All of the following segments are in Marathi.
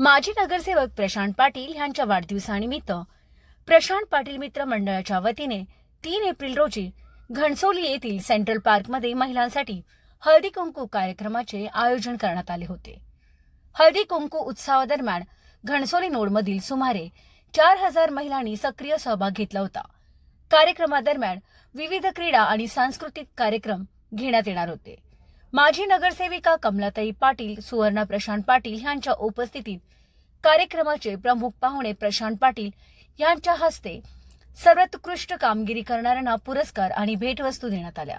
माजी नगरसेवक प्रशांत पाटील यांच्या वाढदिवसानिमित्त प्रशांत पाटील मित्र मंडळाच्या वतीने 3 एप्रिल रोजी घणसोली येथील सेंट्रल पार्कमध्ये महिलांसाठी हळदी कुंकू कार्यक्रमाचे आयोजन करण्यात आले होते। हळदी कुंकू उत्सवादरम्यान घणसोली नोडमधील सुमारे 4000 महिलांनी सक्रिय सहभाग घेतला होता। कार्यक्रमादरम्यान विविध क्रीडा आणि सांस्कृतिक कार्यक्रम घेण्यात येणार होते। माजी नगरसेविका कमलाताई पाटील, सुवर्णा प्रशांत पाटील यांच्या उपस्थितीत कार्यक्रमाचे प्रमुख पाहुणे प्रशांत पाटील यांच्या हस्ते सर्वोत्कृष्ट कामगिरी करणाऱ्यांना पुरस्कार आणि भेटवस्तू देण्यात आल्या।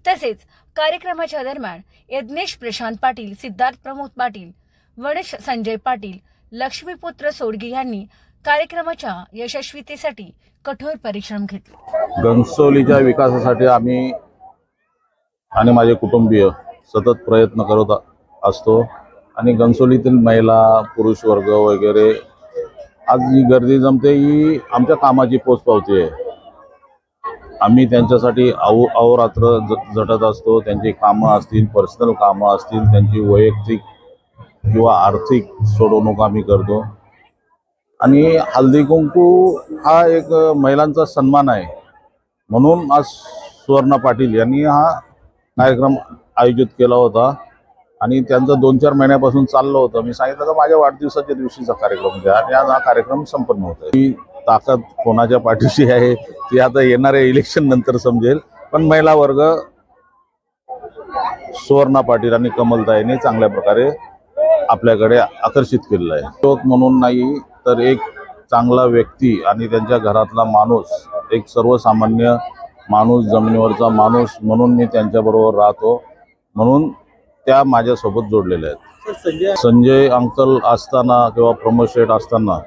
तसेच कार्यक्रमाच्या दरम्यान यज्ञेश प्रशांत पाटील, सिद्धार्थ प्रमोद पाटील, वणेश संजय पाटील, लक्ष्मीपुत्र सोडगे यांनी कार्यक्रमाच्या यशस्वीतेसाठी कठोर परिश्रम घेतले। घणसोलीच्या विकासासाठी आम्ही आणि माझे कुटुंबीय सतत प्रयत्न करत असतो आणि घणसोलीतील महिला, पुरुष वर्ग वगैरे आज जी गर्दी जमते ही आमच्या कामाची पोचपावती आहे। आम्ही त्यांच्यासाठी अहोरात्र झटत असतो। त्यांची कामं असतील, पर्सनल कामं असतील, त्यांची वैयक्तिक किंवा आर्थिक सोडवणूक आम्ही करतो। आणि हळदी कुंकू हा एक महिलांचा सन्मान आहे, म्हणून आज सुवर्णा पाटील यांनी हा कार्यक्रम आयोजित केला होता आणि त्यांचं 2-4 महिन्यापासून चाललं होतं। मी सांगितलं तर माझ्या वाढदिवसाच्या दिवशीचा कार्यक्रम आहे आणि आज हा कार्यक्रम संपन्न होत आहे। ही ताकद कोणाच्या पाठीशी आहे ती आता येणाऱ्या इलेक्शन नंतर समजेल, पण महिला वर्ग सुवर्णा पाटील आणि कमलताईने चांगल्या प्रकारे आपल्याकडे आकर्षित केलेलं आहे। लोक म्हणून नाही तर एक चांगला व्यक्ती आणि त्यांच्या घरातला माणूस, एक सर्वसामान्य माणूस, जमिनीवरचा माणूस म्हणून मी त्यांच्याबरोबर राहतो, म्हणून त्या माझ्यासोबत जोडलेल्या आहेत। संजय अंकल असताना किंवा प्रमोद शेठ असताना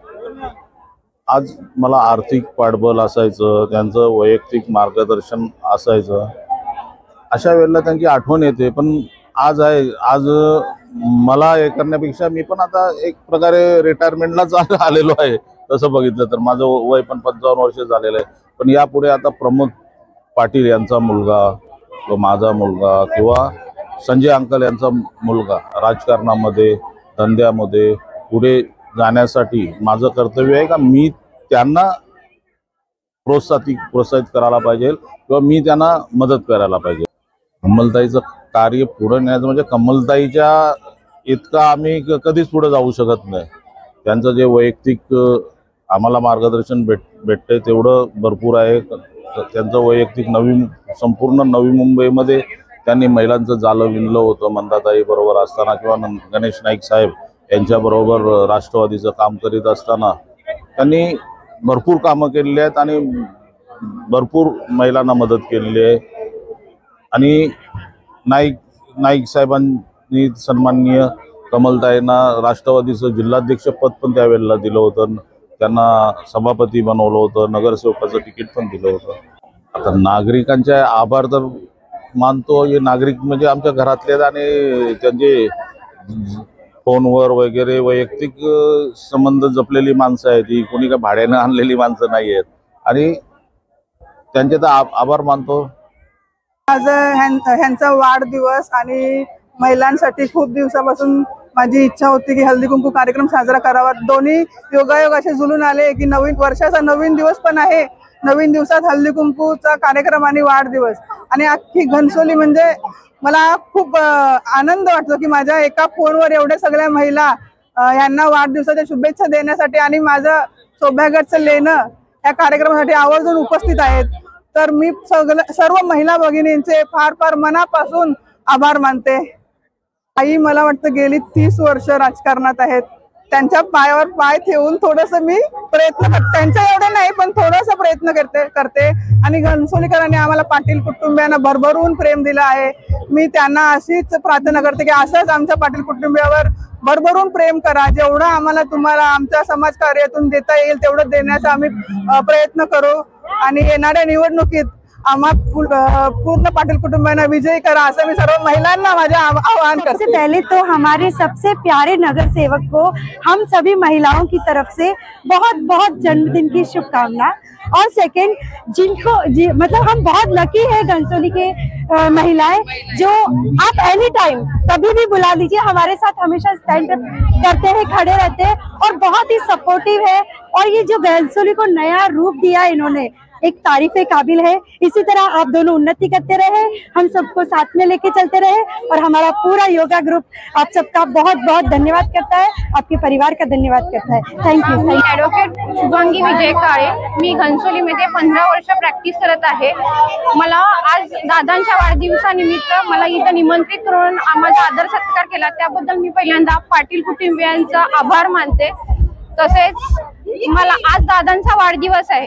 आज मला आर्थिक पाठबळ असायचं, त्यांचं वैयक्तिक मार्गदर्शन असायचं। अशा वेळेला त्यांची आठवण येते, पण आज मला हे करण्यापेक्षा मी पण आता एक प्रकारे रिटायरमेंटलाच आलेलो आहे। तसं बघितलं तर माझं वय पण 55 वर्ष झालेलं आहे, पण यापुढे आता प्रमोद पाटील यांचा मुलगा किंवा माझा मुलगा किंवा संजय अंकल यांचा मुलगा राजकारणामध्ये, धंद्यामध्ये पुढे जाण्यासाठी माझं कर्तव्य आहे का मी त्यांना प्रोत्साहित करायला पाहिजे किंवा मी त्यांना मदत करायला पाहिजे। कमलताईचं कार्य पुढे नेण्याचं म्हणजे कमलताईच्या इतका आम्ही कधीच पुढे जाऊ शकत नाही। त्यांचं जे वैयक्तिक आम्हाला मार्गदर्शन भेटते तेवढं भरपूर आहे। त्यांचं वैयक्तिक संपूर्ण नवी मुंबईमध्ये त्यांनी महिलांचं जाळं विणलं होतं। मंदाताई बरोबर असताना किंवा गणेश नाईक साहेब यांच्याबरोबर राष्ट्रवादीचं काम करीत असताना त्यांनी भरपूर कामं केलेली आहेत आणि भरपूर महिलांना मदत केलेली आहे। आणि नाईक साहेबांनी सन्माननीय कमलताईंना राष्ट्रवादीचं जिल्हाध्यक्ष पद पण त्यावेळेला दिलं होतं, त्यांना सभापती बनवलं होतं, नगरसेवकाचं तिकीट पण दिलं होतं। आता नागरिकांचे आभार तर मानतो, हे नागरिक म्हणजे आमच्या घरातले आणि त्यांचे फोनवर वगैरे वैयक्तिक संबंध जपलेली माणसं आहेत, ही कोणी का भाड्यानं आणलेली माणसं नाही आहेत आणि त्यांचे तर आभार मानतो। आज ह्यांचा वाढदिवस आणि महिलांसाठी खूप दिवसापासून माझी इच्छा होती की हळदी कुंकू कार्यक्रम साजरा करावा। दोन्ही योगायोग असे जुळून आले की नवीन वर्षाचा नवीन दिवस पण आहे, नवीन दिवसात हळदी कुंकूचा कार्यक्रम आणि वाढदिवस आणि अख्खी घणसोली म्हणजे मला खूप आनंद वाटतो की माझ्या एका फोनवर एवढ्या सगळ्या महिला यांना वाढदिवसाच्या शुभेच्छा देण्यासाठी आणि माझं सौभाग्याचं लेणं या कार्यक्रमासाठी आवर्जून उपस्थित आहेत। तर मी सर्व महिला भगिनींचे फार फार मनापासून आभार मानते। आई मला वाटतं गेली 30 वर्ष राजकारणात आहेत, त्यांच्या पायावर पाय ठेवून थोडंसं मी प्रयत्न करते, त्यांच्या एवढे नाही पण थोडासा प्रयत्न करते आणि घणसोलीकरांनी आम्हाला पाटील कुटुंबियांना भरभरून प्रेम दिलं आहे। मी त्यांना अशीच प्रार्थना करते की असंच आमच्या पाटील कुटुंबियावर भरभरून प्रेम करा। जेवढं आम्हाला तुम्हाला आमच्या समाजकार्यातून देता येईल तेवढं देण्याचा आम्ही प्रयत्न करू आणि येणाऱ्या निवडणुकीत आम्हा पूर्ण पाटील कुटुंबांना विजयी करा असं मी सर्व महिलांना माझे आवाहन करते। सबसे पहले तो हमारे सबसे प्यारे नगर सेवक को हम सभी महिलाओं की तरफ से बहुत बहुत जन्मदिन की शुभकामना। और सेकंड, मतलब हम बहुत लकी है घनसोली के महिलाएं, जो आप एनी टाइम कभी भी बुला लीजिए, हमारे साथ हमेशा स्टैंड करते हैं, खड़े रहते हैं और बहुत ही सपोर्टिव है। और ये जो घनसोली को नया रूप दिया इन्होंने, एक तारीफे काबिल है। इसी तरह आप दोनों उन्नति करते रहे, हम सबको साथ में लेके चलते रहे और हमारा पूरा योगा ग्रुप आप सबका बहुत बहुत धन्यवाद करता है, आपके परिवार का धन्यवाद करता है। Thank you. ॲडव्होकेट शुभांगी विजय काळे, मी घनसोलीमध्ये 15 वर्ष प्रॅक्टिस करत आहे। मला आज दादांच्या वाढदिवसानिमित्त मला इथं निमंत्रित करून माझा आदर सत्कार केला, त्याबद्दल मी पहिल्यांदा पाटील कुटुंबियांचा आभार मानते। तसेच मला आज दादांचा वाढदिवस आहे,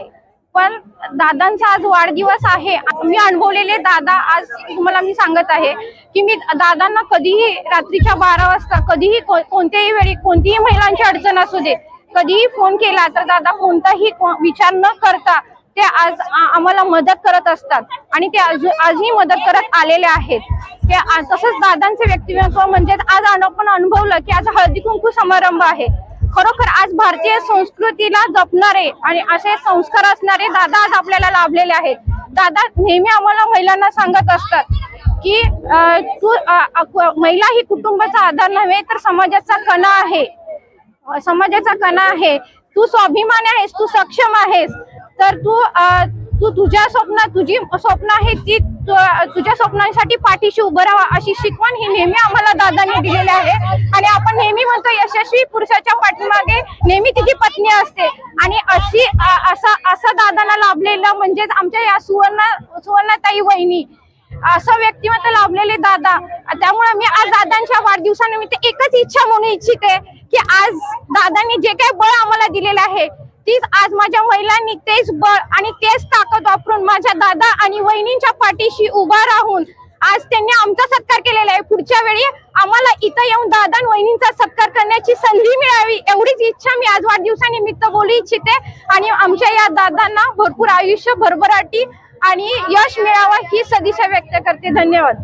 पण दादांचा आज वाढदिवस आहे, मी अनुभवलेले दादा आज तुम्हाला मी सांगत आहे की मी दादांना कधीही रात्रीच्या 12 वाजता कधीही कोणत्याही वेळी कोणतीही महिलांची अडचण असू दे, कधीही फोन केला तर दादा कोणताही विचार न करता ते आज आम्हाला मदत करत असतात आणि ते आजही मदत करत आलेले आहेत। ते तसंच दादांचे व्यक्तिमत्व म्हणजे आज आपण अनुभवलं की आज हळदी कुंकू समारंभ आहे। खरोखर आज भारतीय संस्कृतीला जपणारे आणि असे संस्कार असणारे दादा आज आपल्याला लाभलेले आहेत। दादा नेहमी आम्हाला महिलांना सांगत असतात की तू महिला ही कुटुंबाचा आधार नव्हे तर समाजाचा कणा आहे, समाजाचा कणा आहे। तू स्वाभिमानी आहेस, तू सक्षम आहेस, तर तू तुझ्या तुझी स्वप्न आहे ती तुझ्या स्वप्नांसाठी पाठीशी उभं राहा, अशी शिकवण ही नेहमी आम्हाला दादांनी दिलेली आहे। आणि आपण नेहमी म्हणतो यशस्वी पुरुषाच्या पाठीमागे नेहमी तिची पत्नी असते आणि असा दादांना लाभलेलं म्हणजे आमच्या या सुवर्णाताई वहिनी, असं व्यक्तिमत्व लाभलेले दादा। त्यामुळे मी आज दादांच्या वाढदिवसानिमित्त एकच इच्छा म्हणू इच्छिते की आज दादांनी जे काही बळ आम्हाला दिलेलं आहे तीच आज माझ्या महिलांनी तेच बळ आणि तेच ताकद वापरून माझ्या दादा आणि वहिनींच्या पाठीशी उभा राहून आज त्यांनी आमचा सत्कार केलेला आहे। पुढच्या वेळी आम्हाला इथं येऊन दादा आणि वहिनींचा सत्कार करण्याची संधी मिळावी एवढीच इच्छा मी आज वाढदिवसानिमित्त बोलू इच्छिते आणि आमच्या या दादांना भरपूर आयुष्य, भरभराटी आणि यश मिळावं ही सदिच्छा व्यक्त करते। धन्यवाद।